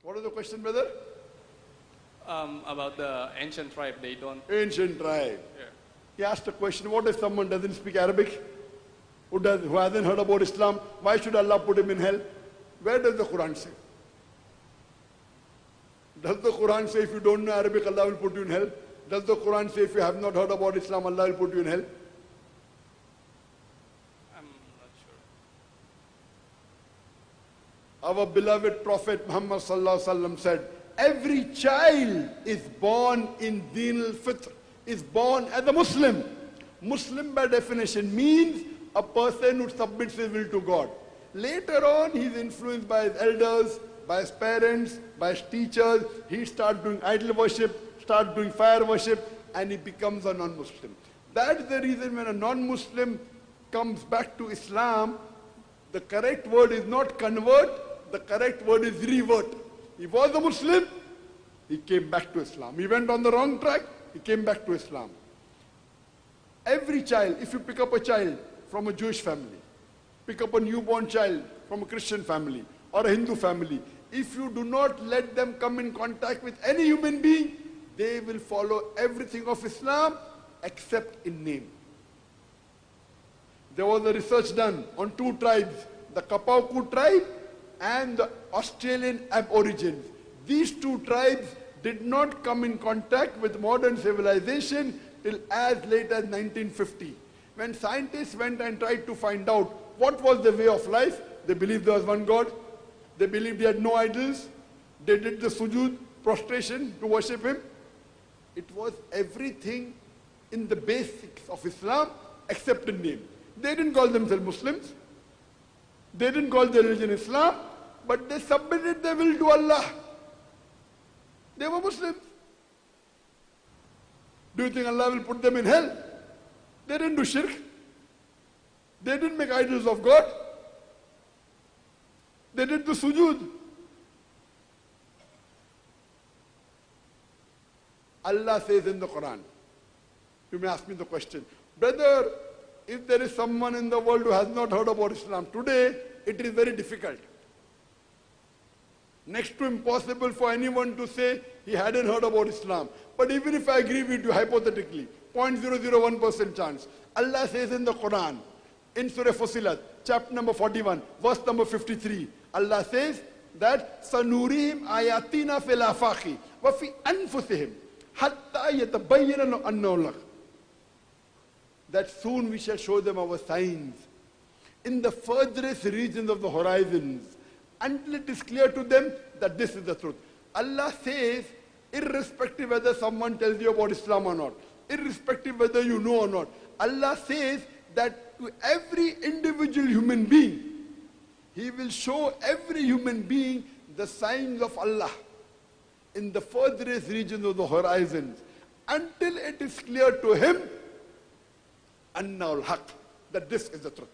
What is the question, brother? About the ancient tribe, they don't. Ancient tribe. Yeah. He asked a question, what if someone doesn't speak Arabic? Who hasn't heard about Islam? Why should Allah put him in hell? Where does the Quran say? Does the Quran say if you don't know Arabic, Allah will put you in hell? Does the Quran say if you have not heard about Islam, Allah will put you in hell? I'm not sure. Our beloved Prophet Muhammad sallallahu alaihi wasallam said, every child is born in Din al-Fitr, is born as a Muslim. Muslim by definition means a person who submits his will to God. Later on, he is influenced by his elders, by his parents, by his teachers. He starts doing idol worship, starts doing fire worship, and he becomes a non-Muslim. That's the reason when a non-Muslim comes back to Islam, the correct word is not convert, the correct word is revert. He was a Muslim, he came back to Islam. He went on the wrong track, he came back to Islam. Every child, if you pick up a child from a Jewish family, pick up a newborn child from a Christian family or a Hindu family, if you do not let them come in contact with any human being, they will follow everything of Islam except in name. There was a research done on two tribes, the Kapauku tribe and the Australian Aborigines. These two tribes did not come in contact with modern civilization till as late as 1950. When scientists went and tried to find out what was the way of life, they believed there was one God, they believed he had no idols, they did the sujood, prostration to worship him. It was everything in the basics of Islam except in name. They didn't call themselves Muslims, they didn't call their religion Islam, but they submitted their will to Allah. They were Muslims. Do you think Allah will put them in hell? They didn't do shirk. They didn't make idols of God. They did the sujood. Allah says in the Quran, you may ask me the question, brother, if there is someone in the world who has not heard about Islam, today it is very difficult. Next to impossible for anyone to say he hadn't heard about Islam. But even if I agree with you hypothetically, 0.001% chance. Allah says in the Quran, in Surah Fussilat, chapter number 41, verse number 53, Allah says that Sanurim ayatina fil afaqi wa fi anfusihim hatta yatabayyana annahu al-haq. That soon we shall show them our signs in the furthest regions of the horizons until it is clear to them that this is the truth. Allah says, irrespective whether someone tells you about Islam or not, irrespective whether you know or not, Allah says that to every individual human being, He will show every human being the signs of Allah in the furthest regions of the horizons until it is clear to him, Annawul Haq, that this is the truth.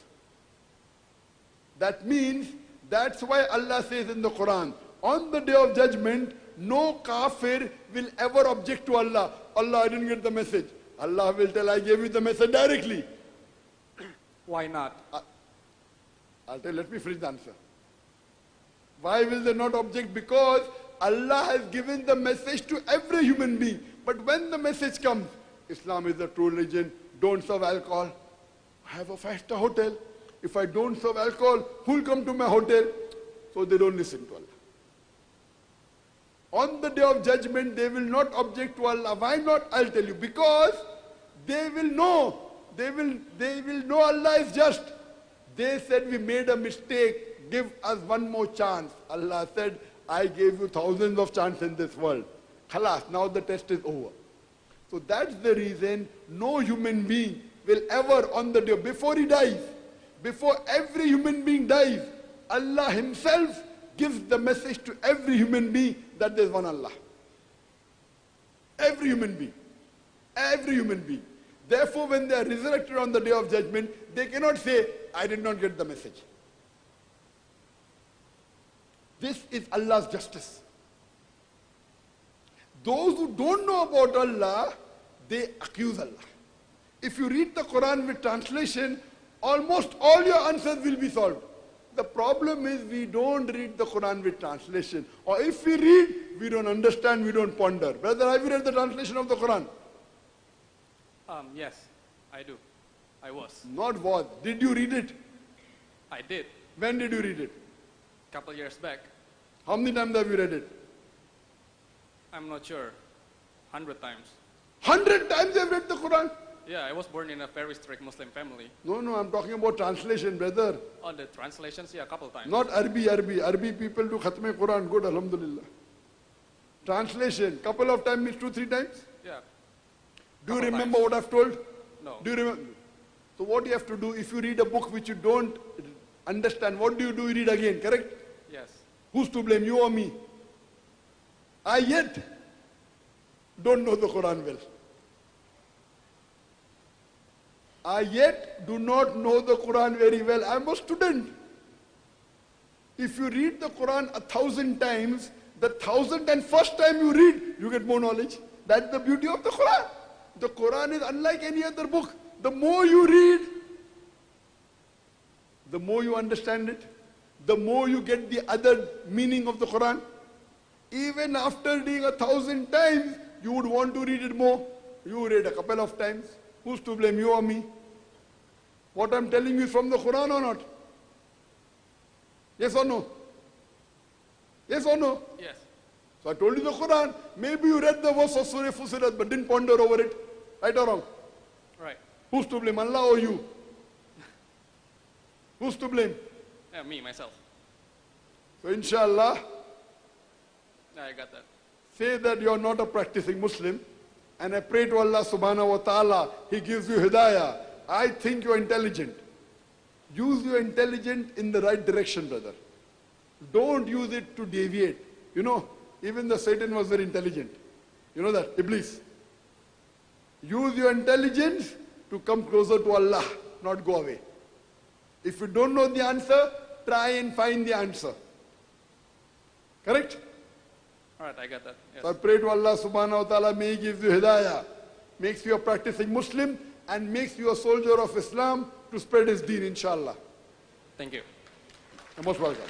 That means, that's why Allah says in the Quran, on the day of judgment, no kafir will ever object to Allah. Allah, I didn't get the message. Allah will tell, I gave you the message directly. Why not? I'll tell, let me finish the answer. Why will they not object? Because Allah has given the message to every human being. But when the message comes, Islam is the true religion, don't serve alcohol. I have a five-star hotel. If I don't serve alcohol, who will come to my hotel? So they don't listen to Allah. On the day of judgment, they will not object to Allah. Why not? I'll tell you. Because they will know. They will know Allah is just. They said, we made a mistake. Give us one more chance. Allah said, I gave you thousands of chances in this world. Khalas, now the test is over. So that's the reason no human being will ever on the day, before he dies, before every human being dies, Allah Himself gives the message to every human being that there is one Allah. Every human being. Every human being. Therefore, when they are resurrected on the day of judgment, they cannot say, I did not get the message. This is Allah's justice. Those who don't know about Allah, they accuse Allah. If you read the Quran with translation, almost all your answers will be solved. The problem is we don't read the Quran with translation. Or if we read, we don't understand, we don't ponder. Brother, have you read the translation of the Quran? Yes, I do. I was. Not was. Did you read it? I did. When did you read it? Couple years back. How many times have you read it? I'm not sure. 100 times. 100 times you have read the Quran? Yeah, I was born in a very strict Muslim family. No, I'm talking about translation, brother. On the translations, yeah, a couple times. Not Arabi. Arabi people do Khatme Quran. Good, alhamdulillah. Translation, couple of times means 2-3 times? Yeah. Do you Couple remember times. what I've told? No. Do you remember? So what you have to do, if you read a book which you don't understand, what do? You read again, correct? Yes. Who's to blame, you or me? I yet don't know the Quran well. I yet do not know the Quran very well. I'm a student. If you read the Quran 1,000 times, the 1,001st time you read, you get more knowledge. That's the beauty of the Quran. The Quran is unlike any other book. The more you read, the more you understand it, the more you get the other meaning of the Quran. Even after reading 1,000 times, you would want to read it more. You read a couple of times. Who's to blame, you or me? What I'm telling you is from the Quran or not? Yes or no? Yes or no? Yes. So I told you the Quran. Maybe you read the verse of Surah Fusilat but didn't ponder over it. Right or wrong? Right. Who's to blame, Allah or you? Who's to blame? Yeah, me, myself. So inshallah, Yeah, I got that. say that you're not a practicing Muslim, and I pray to Allah subhanahu wa ta'ala, He gives you hidayah. I think you're intelligent. Use your intelligence in the right direction, brother. Don't use it to deviate. You know, even the Satan was very intelligent. You know that, Iblis. Use your intelligence to come closer to Allah, not go away. If you don't know the answer, try and find the answer. Correct? All right, I got that. Yes. So I pray to Allah subhanahu wa ta'ala, may He give you hidayah, makes you a practicing Muslim, and makes you a soldier of Islam to spread His deen, inshallah. Thank you. You're most welcome.